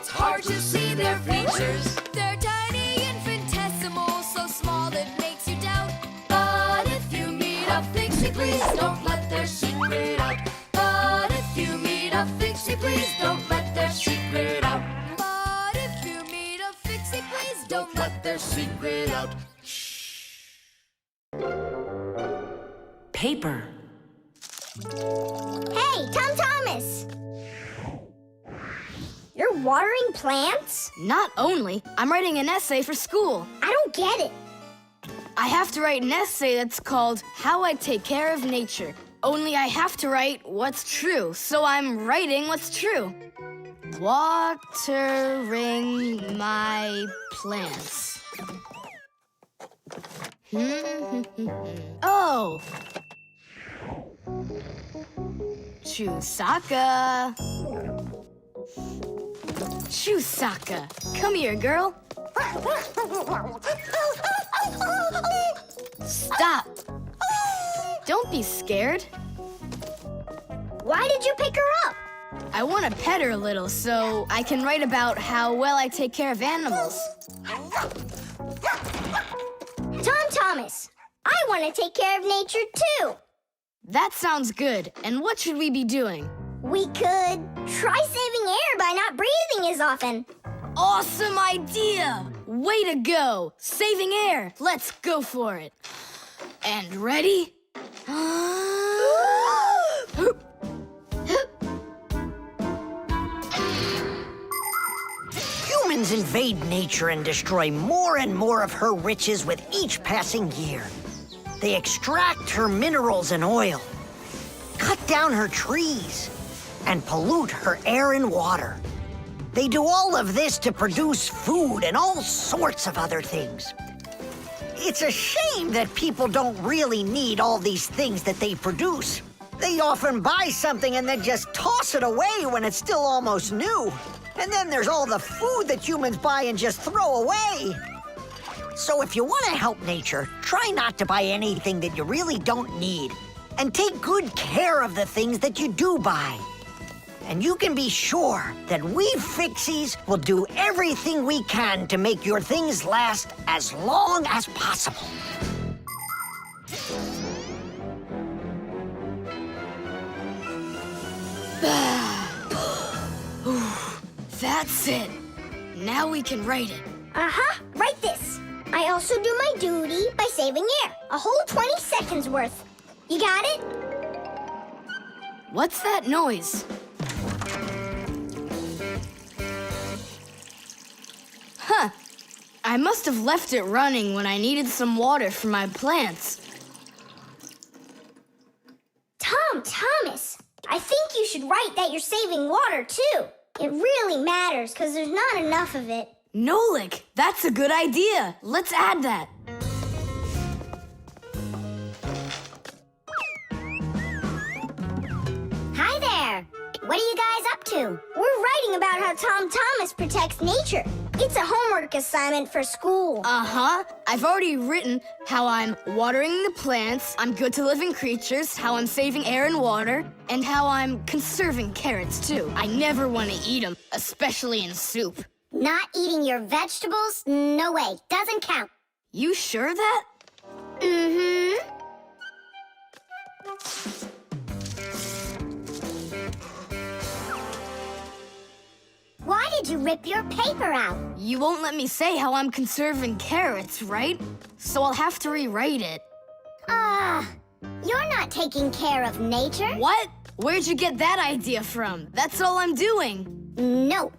it's hard to see their features. They're tiny, infinitesimal, so small it makes you doubt. But if you meet a Fixie, please don't let their secret out. But if you meet a Fixie, please don't let their secret out. But if you meet a Fixie, please Don't let their secret out. Paper. Hey, Tom Thomas! You're watering plants? Not only, I'm writing an essay for school. I don't get it. I have to write an essay that's called How I Take Care of Nature. Only I have to write what's true, so I'm writing what's true. Watering my plants. Oh! Chusaka. Chusaka, come here, girl. Stop. Don't be scared. Why did you pick her up? I want to pet her a little so I can write about how well I take care of animals. Tom Thomas, I want to take care of nature too. That sounds good. And what should we be doing? We could try saving air by not breathing as often. Awesome idea! Way to go! Saving air! Let's go for it. And ready? Humans invade nature and destroy more and more of her riches with each passing year. They extract her minerals and oil, cut down her trees, and pollute her air and water. They do all of this to produce food and all sorts of other things. It's a shame that people don't really need all these things that they produce. They often buy something and then just toss it away when it's still almost new. And then there's all the food that humans buy and just throw away. So if you want to help nature, try not to buy anything that you really don't need. And take good care of the things that you do buy. And you can be sure that we Fixies will do everything we can to make your things last as long as possible. That's it. Now we can write it. Write this. I also do my duty by saving air. A whole 20 seconds worth. You got it? What's that noise? Huh. I must have left it running when I needed some water for my plants. Tom Thomas, I think you should write that you're saving water too. It really matters because there's not enough of it. Nolik, that's a good idea. Let's add that. Hi there. What are you guys up to? We're writing about how Tom Thomas protects nature. It's a homework assignment for school. Uh-huh. I've already written how I'm watering the plants, I'm good to living creatures, how I'm saving air and water, and how I'm conserving carrots, too. I never want to eat them, especially in soup. Not eating your vegetables? No way. Doesn't count. You sure of that? Mm-hmm. Why did you rip your paper out? You won't let me say how I'm conserving carrots, right? So I'll have to rewrite it. You're not taking care of nature. What? Where'd you get that idea from? That's all I'm doing. No.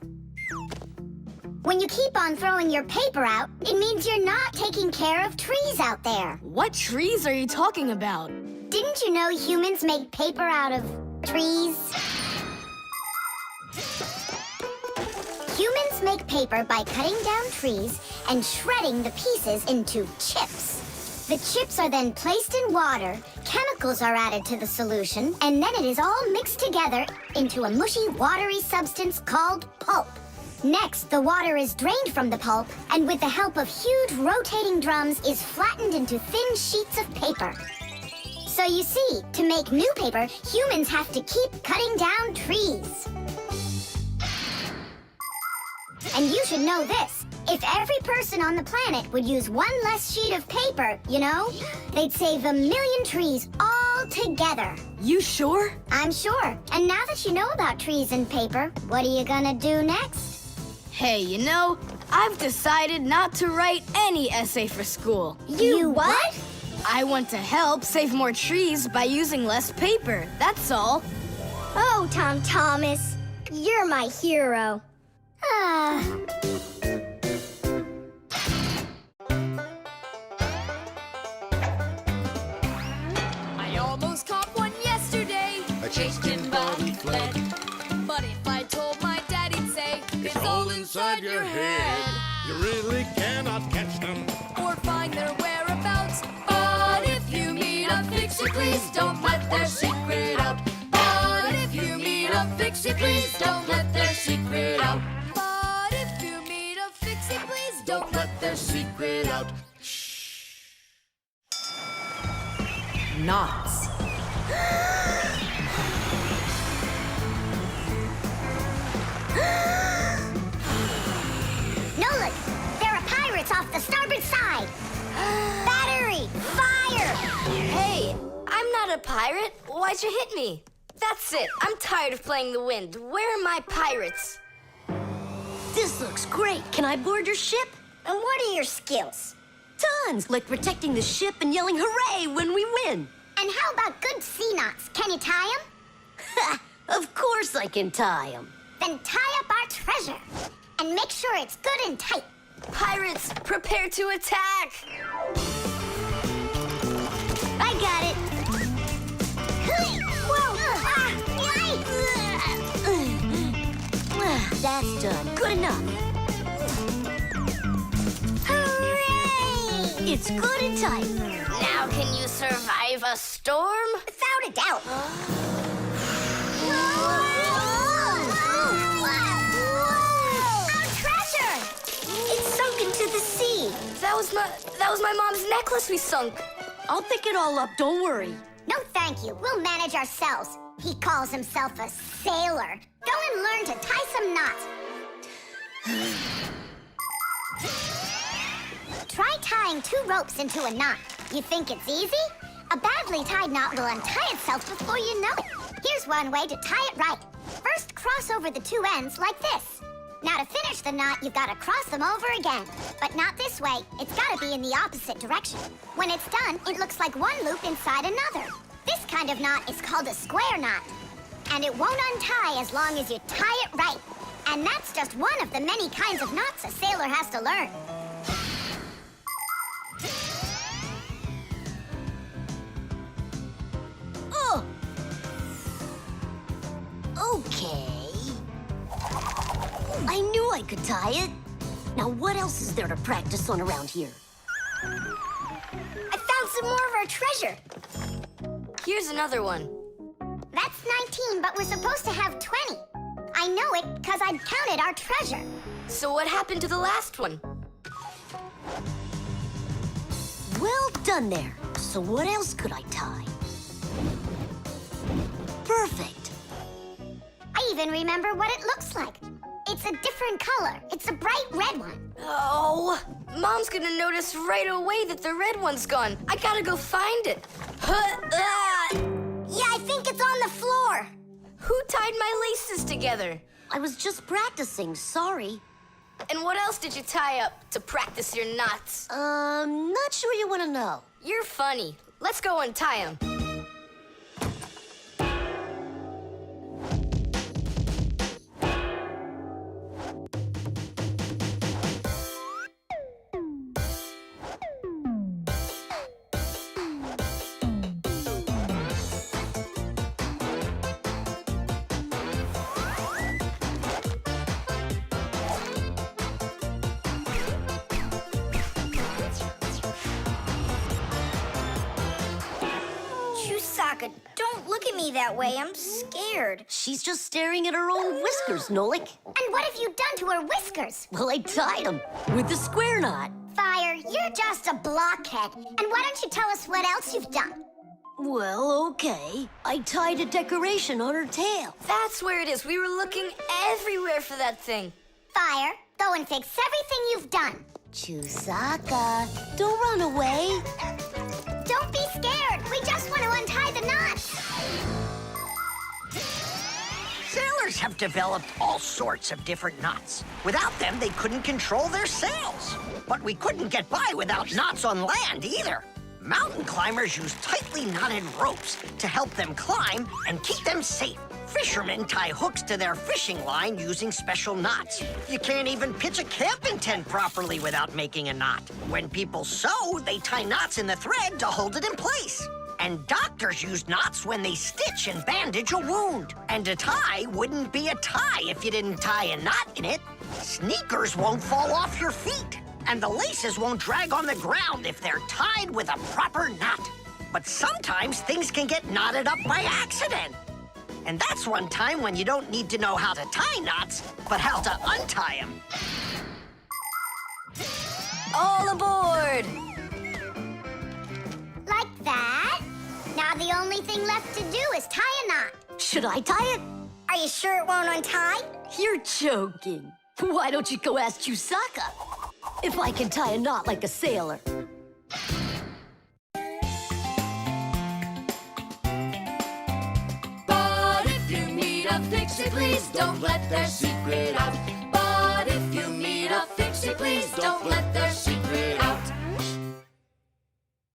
When you keep on throwing your paper out, it means you're not taking care of trees out there. What trees are you talking about? Didn't you know humans make paper out of trees? Humans make paper by cutting down trees and shredding the pieces into chips. The chips are then placed in water, chemicals are added to the solution, and then it is all mixed together into a mushy, watery substance called pulp. Next, the water is drained from the pulp, and with the help of huge rotating drums is flattened into thin sheets of paper. So you see, to make new paper, humans have to keep cutting down trees. And you should know this. If every person on the planet would use one less sheet of paper, you know, they'd save 1 million trees all together. You sure? I'm sure. And now that you know about trees and paper, what are you gonna do next? Hey, you know, I've decided not to write any essay for school. You what? I want to help save more trees by using less paper, that's all. Oh, Tom Thomas, you're my hero. I almost caught one yesterday. I chased him, but he fled. But if I told my dad, he'd say, It's all inside your head. You really cannot catch them. Or find their whereabouts. But if you meet a Fixie, please don't let their secret out. But if you meet a Fixie, please don't let their secret out. But if you meet a Fixie, please Don't let their secret out. Knots. Nolik, there are pirates off the starboard side. Battery, fire! Hey, I'm not a pirate. Why'd you hit me? That's it. I'm tired of playing the wind. Where are my pirates? This looks great. Can I board your ship? And what are your skills? Tons, like protecting the ship and yelling hooray when we win. And how about good sea knots? Can you tie them? Of course I can tie them. Then tie up our treasure. And make sure it's good and tight. Pirates, prepare to attack! I got it. Whoa! That's done. Good enough. Hooray! It's good and tight. Now can you survive a storm? Without a doubt. Our treasure! It's sunk into the sea. That was my mom's necklace we sunk. I'll pick it all up, don't worry. No, thank you. We'll manage ourselves. He calls himself a sailor. Go and learn to tie some knots. Try tying 2 ropes into a knot. You think it's easy? A badly tied knot will untie itself before you know it. Here's one way to tie it right. First, cross over the 2 ends like this. Now, to finish the knot, you've got to cross them over again. But not this way. It's got to be in the opposite direction. When it's done, it looks like one loop inside another. This kind of knot is called a square knot. And it won't untie as long as you tie it right. And that's just one of the many kinds of knots a sailor has to learn. Oh! Okay. I knew I could tie it. Now what else is there to practice on around here? I found some more of our treasure. Here's another one. That's 19, but we're supposed to have 20. I know it because I'd counted our treasure. So what happened to the last one? Well done there. So what else could I tie? Perfect. I even remember what it looks like. It's a different color. It's a bright red one. Oh, Mom's gonna notice right away that the red one's gone. I gotta go find it. Yeah, I think it's on the floor. Who tied my laces together? I was just practicing, sorry. And what else did you tie up to practice your knots? Not sure you want to know. You're funny. Let's go untie them. Don't look at me that way. I'm scared. She's just staring at her own whiskers, Nolik. And what have you done to her whiskers? Well, I tied them with the square knot. Fire, you're just a blockhead. And why don't you tell us what else you've done? Well, okay. I tied a decoration on her tail. That's where it is. We were looking everywhere for that thing. Fire, Go and fix everything you've done. Chusaka, don't run away. Don't be scared. We just want to untie the knots. Sailors have developed all sorts of different knots. Without them, they couldn't control their sails. But we couldn't get by without knots on land either. Mountain climbers use tightly knotted ropes to help them climb and keep them safe. Fishermen tie hooks to their fishing line using special knots. You can't even pitch a camping tent properly without making a knot. When people sew, they tie knots in the thread to hold it in place. And doctors use knots when they stitch and bandage a wound. And a tie wouldn't be a tie if you didn't tie a knot in it. Sneakers won't fall off your feet. And the laces won't drag on the ground if they're tied with a proper knot. But sometimes things can get knotted up by accident. And that's one time when you don't need to know how to tie knots, but how to untie them. All aboard! Like that. Now the only thing left to do is tie a knot. Should I tie it? Are you sure it won't untie? You're joking. Why don't you go ask Chusaka if I can tie a knot like a sailor? But if you meet a Fixie, please don't let their secret out. But if you meet a Fixie, please don't let their secret out.